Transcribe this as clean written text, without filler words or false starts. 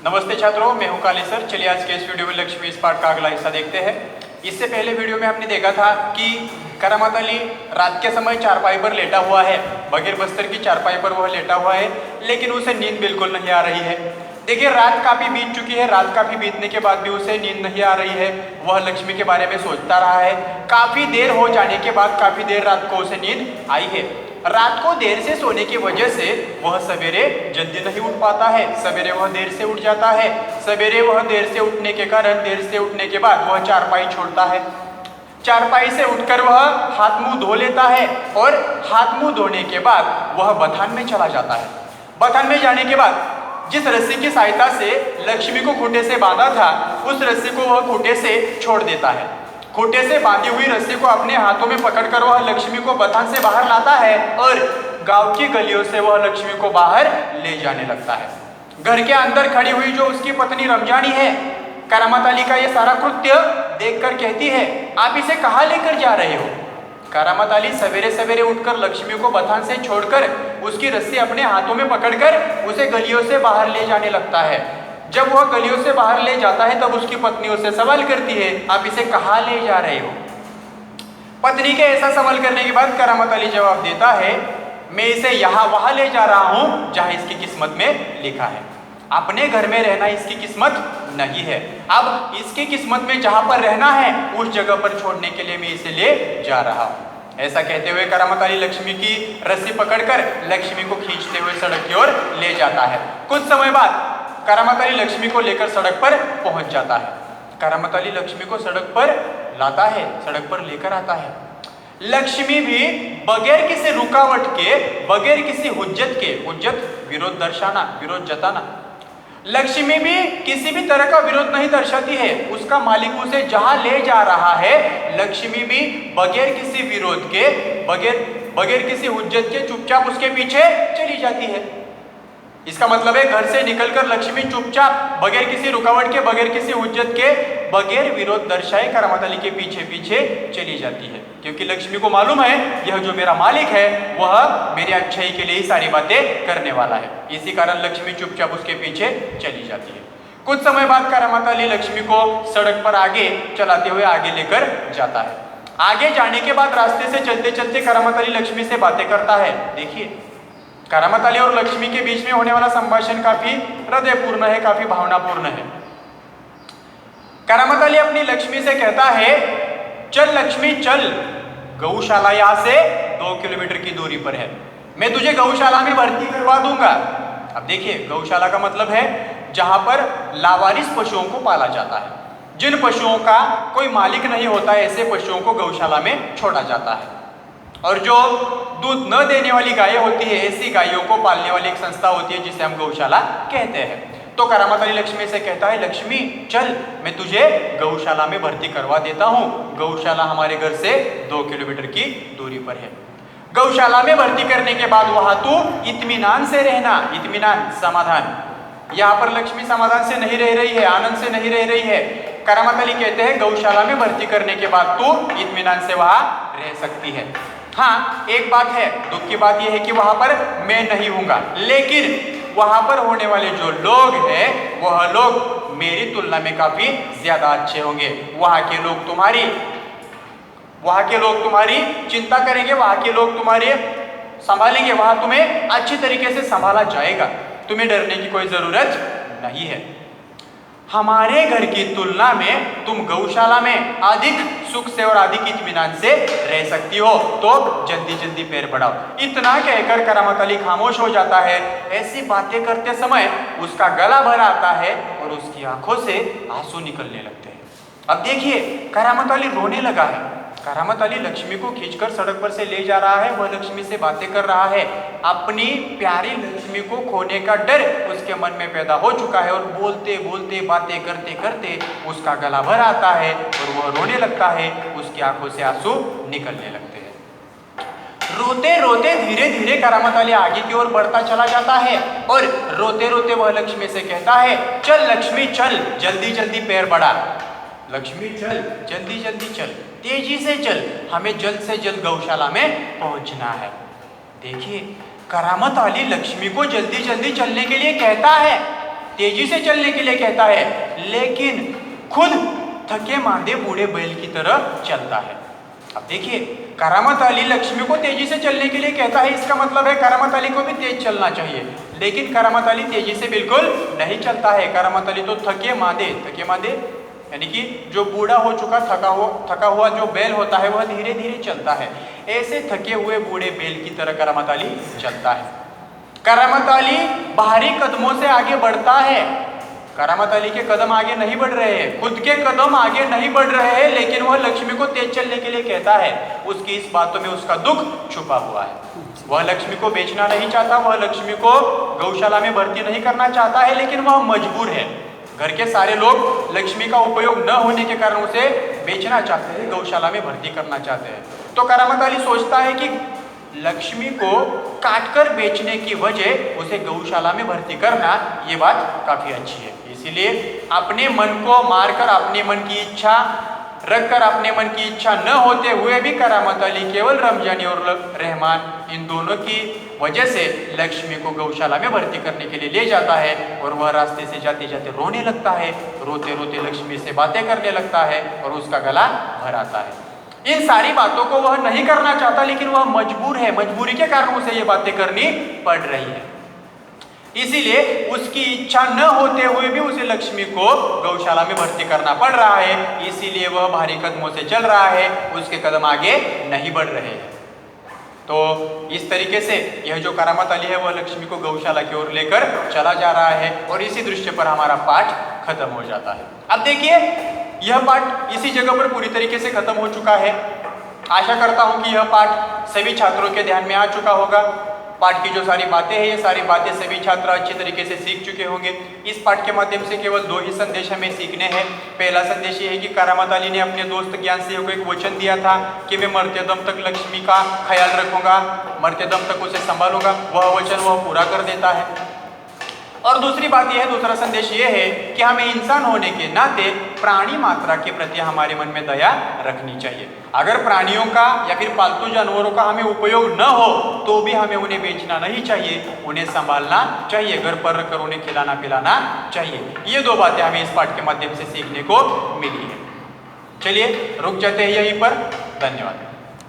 नमस्ते छात्रों, मैं हूं काली सर। चलिए आज के इस वीडियो में लक्ष्मी स्पार्क का अगला हिस्सा देखते हैं। इससे पहले वीडियो में हमने देखा था कि करामत अली रात के समय चारपाई पर लेटा हुआ है, बगैर बस्तर की चारपाई पर वह लेटा हुआ है, लेकिन उसे नींद बिल्कुल नहीं आ रही है। देखिए, रात काफ़ी बीत चुकी है, रात काफ़ी बीतने के बाद भी उसे नींद नहीं आ रही है। वह लक्ष्मी के बारे में सोचता रहा है। काफ़ी देर हो जाने के बाद काफ़ी देर रात को उसे नींद आई है। रात को देर से सोने की वजह से वह सवेरे जल्दी नहीं उठ पाता है, सवेरे वह देर से उठ जाता है। सवेरे वह देर से उठने के कारण, देर से उठने के बाद वह चारपाई छोड़ता है। चारपाई से उठकर वह हाथ मुंह धो लेता है और हाथ मुंह धोने के बाद वह बथान में चला जाता है। बथान में जाने के बाद जिस रस्सी की सहायता से लक्ष्मी को खूंटे से बांधा था, उस रस्सी को वह खूंटे से छोड़ देता है। खूंटे से बांधी हुई रस्सी को अपने हाथों में पकड़कर वह लक्ष्मी को बथान से बाहर लाता है और गांव की गलियों से वह लक्ष्मी को बाहर ले जाने लगता है। घर के अंदर खड़ी हुई जो उसकी पत्नी रमजानी है, करामत अली का ये सारा कृत्य देखकर कहती है, आप इसे कहाँ लेकर जा रहे हो? करामत अली सवेरे सवेरे उठकर लक्ष्मी को बथान से छोड़कर उसकी रस्सी अपने हाथों में पकड़कर उसे गलियों से बाहर ले जाने लगता है। जब वह गलियों से बाहर ले जाता है तब उसकी पत्नी उससे सवाल करती है, आप इसे कहाँ ले जा रहे हो? पत्नी के ऐसा सवाल करने के बाद करामत अली जवाब देता है, मैं इसे यहाँ वहाँ ले जा रहा हूँ जहाँ इसकी किस्मत में लिखा है। अपने घर में रहना इसकी किस्मत नहीं है। अब इसकी किस्मत में जहाँ पर रहना है उस जगह पर छोड़ने के लिए मैं इसे ले जा रहा हूँ। ऐसा कहते हुए करामत अली लक्ष्मी की रस्सी पकड़कर लक्ष्मी को खींचते हुए सड़क की ओर ले जाता है। कुछ समय बाद करामत अली लक्ष्मी को लेकर सड़क पर पहुंच जाता है। करामत अली लक्ष्मी को सड़क पर लाता है, सड़क पर लेकर आता है। लक्ष्मी भी बगैर किसी रुकावट के, बगैर किसी हुज्जत के, हुज्जत विरोध दर्शाना, विरोध जताना, लक्ष्मी भी किसी भी तरह का विरोध नहीं दर्शाती है। उसका मालिक उसे जहां ले जा रहा है, लक्ष्मी भी बगैर किसी विरोध के, बगैर किसी हुज्जत के चुपचाप उसके पीछे चली जाती है। इसका मतलब है घर से निकलकर लक्ष्मी चुपचाप बगैर किसी रुकावट के, बगैर किसी हुज्जत के, बगैर विरोध दर्शाए करामत अली के पीछे पीछे चली जाती है, क्योंकि लक्ष्मी को मालूम है यह जो मेरा मालिक है वह मेरी अच्छाई के लिए ही सारी बातें करने वाला है। इसी कारण लक्ष्मी चुपचाप उसके पीछे चली जाती है। कुछ समय बाद करामत अली लक्ष्मी को सड़क पर आगे चलाते हुए आगे लेकर जाता है। आगे जाने के बाद रास्ते से चलते चलते करामत अली लक्ष्मी से बातें करता है। देखिए, करामत अली और लक्ष्मी के बीच में होने वाला संभाषण काफी हृदयपूर्ण है, काफी भावनापूर्ण है। करामत अली अपनी लक्ष्मी से कहता है, चल लक्ष्मी चल, गौशाला यहाँ से 2 किलोमीटर की दूरी पर है, मैं तुझे गौशाला में भर्ती करवा दूंगा। अब देखिए, गौशाला का मतलब है जहां पर लावारिस पशुओं को पाला जाता है, जिन पशुओं का कोई मालिक नहीं होता, ऐसे पशुओं को गौशाला में छोड़ा जाता है। और जो दूध न देने वाली गायें होती है, ऐसी गायों को पालने वाली एक संस्था होती है जिसे हम गौशाला कहते हैं। तो करामत अली लक्ष्मी से कहता है, लक्ष्मी चल, मैं तुझे गौशाला में भर्ती करवा देता हूँ। गौशाला हमारे घर से 2 किलोमीटर की दूरी पर है। गौशाला में भर्ती करने के बाद वहां तू इत्मीनान से रहना, इत्मीनान समाधान। यहाँ पर लक्ष्मी समाधान से नहीं रह रही है, आनंद से नहीं रह रही है। करामत अली कहते हैं, गौशाला में भर्ती करने के बाद तू इत्मीनान से वहां रह सकती है। हाँ, एक बात है, दुख की बात यह है कि वहां पर मैं नहीं हूँगा, लेकिन वहां पर होने वाले जो लोग हैं वह लोग मेरी तुलना में काफी ज्यादा अच्छे होंगे। वहां के लोग तुम्हारी चिंता करेंगे, वहां के लोग तुम्हारे संभालेंगे, वहां तुम्हें अच्छी तरीके से संभाला जाएगा, तुम्हें डरने की कोई जरूरत नहीं है। हमारे घर की तुलना में तुम गौशाला में अधिक सुख से और अधिक इत्मीनान से रह सकती हो, तो जल्दी जल्दी पैर बढ़ाओ। इतना कहकर करामत अली खामोश हो जाता है। ऐसी बातें करते समय उसका गला भर आता है और उसकी आंखों से आंसू निकलने लगते हैं। अब देखिए, करामत अली रोने लगा है। करामत अली लक्ष्मी को खींचकर सड़क पर से ले जा रहा है, वह लक्ष्मी से बातें कर रहा है। अपनी प्यारी लक्ष्मी को खोने का डर उसके मन में पैदा हो चुका है और बोलते बोलते, बातें करते करते उसका गला भर आता है और वह रोने लगता है। उसकी आंखों से आंसू निकलने लगते हैं। रोते रोते धीरे धीरे करामत अली आगे की ओर बढ़ता चला जाता है और रोते रोते वह लक्ष्मी से कहता है, चल लक्ष्मी चल, जल्दी जल्दी पैर बढ़ा। लक्ष्मी चल, जल्दी जल्दी चल, तेजी से चल, हमें जल्द से जल्द गौशाला में पहुंचना है। देखिए, करामत अली लक्ष्मी को जल्दी जल्दी चलने के लिए कहता है, तेजी से चलने के लिए कहता है, लेकिन खुद थके मांदे बूढ़े बैल की तरह चलता है। अब देखिए, करामत अली लक्ष्मी को तेजी से चलने के लिए कहता है, इसका मतलब है करामत अली को भी तेज चलना चाहिए, लेकिन करामत अली तेजी से बिल्कुल नहीं चलता है। करामत अली तो थके मांदे यानी कि जो बूढ़ा हो चुका थका हुआ जो बैल होता है वह धीरे धीरे चलता है। ऐसे थके हुए बूढ़े बैल की तरह करामत अली चलता है। करामत अली भारी कदमों से आगे बढ़ता है। करामत अली के कदम आगे नहीं बढ़ रहे हैं, खुद के कदम आगे नहीं बढ़ रहे हैं, लेकिन वह लक्ष्मी को तेज चलने के लिए कहता है। उसकी इस बातों में उसका दुख छुपा हुआ है। वह लक्ष्मी को बेचना नहीं चाहता, वह लक्ष्मी को गौशाला में भर्ती नहीं करना चाहता है, लेकिन वह मजबूर है। घर के सारे लोग लक्ष्मी का उपयोग न होने के कारण उसे बेचना चाहते हैं, गौशाला में भर्ती करना चाहते हैं। तो करामत अली सोचता है कि लक्ष्मी को काटकर बेचने की वजह उसे गौशाला में भर्ती करना, ये बात काफी अच्छी है। इसीलिए अपने मन को मारकर, अपने मन की इच्छा रखकर, अपने मन की इच्छा न होते हुए भी करामत अली केवल रमजानी और रहमान इन दोनों की वजह से लक्ष्मी को गौशाला में भर्ती करने के लिए ले जाता है। और वह रास्ते से जाते जाते रोने लगता है, रोते रोते लक्ष्मी से बातें करने लगता है और उसका गला भर आता है। इन सारी बातों को वह नहीं करना चाहता, लेकिन वह मजबूर है, मजबूरी के कारण उसे ये बातें करनी पड़ रही है। इसीलिए उसकी इच्छा न होते हुए भी उसे लक्ष्मी को गौशाला में भर्ती करना पड़ रहा है। इसीलिए वह भारी कदमों से चल रहा है, उसके कदम आगे नहीं बढ़ रहे हैं। तो इस तरीके से यह जो करामत अली है वह लक्ष्मी को गौशाला की ओर लेकर चला जा रहा है और इसी दृश्य पर हमारा पाठ खत्म हो जाता है। अब देखिए, यह पाठ इसी जगह पर पूरी तरीके से खत्म हो चुका है। आशा करता हूं कि यह पाठ सभी छात्रों के ध्यान में आ चुका होगा। पाठ की जो सारी बातें हैं, ये सारी बातें सभी छात्र अच्छी तरीके से सीख चुके होंगे। इस पाठ के माध्यम से केवल 2 ही संदेश हमें सीखने हैं। पहला संदेश ये है कि करामत अली ने अपने दोस्त ज्ञान सिंह को एक वचन दिया था कि मैं मरते दम तक लक्ष्मी का ख्याल रखूंगा, मरते दम तक उसे संभालूंगा। वह वचन वह पूरा कर देता है। और दूसरी बात यह है, दूसरा संदेश ये है कि हमें इंसान होने के नाते प्राणी मात्रा के प्रति हमारे मन में दया रखनी चाहिए। अगर प्राणियों का या फिर पालतू जानवरों का हमें उपयोग न हो तो भी हमें उन्हें बेचना नहीं चाहिए, उन्हें संभालना चाहिए, घर पर रखकर उन्हें खिलाना पिलाना चाहिए। ये 2 बातें हमें इस पाठ के माध्यम से सीखने को मिली है। चलिए रुक जाते हैं यहीं पर। धन्यवाद।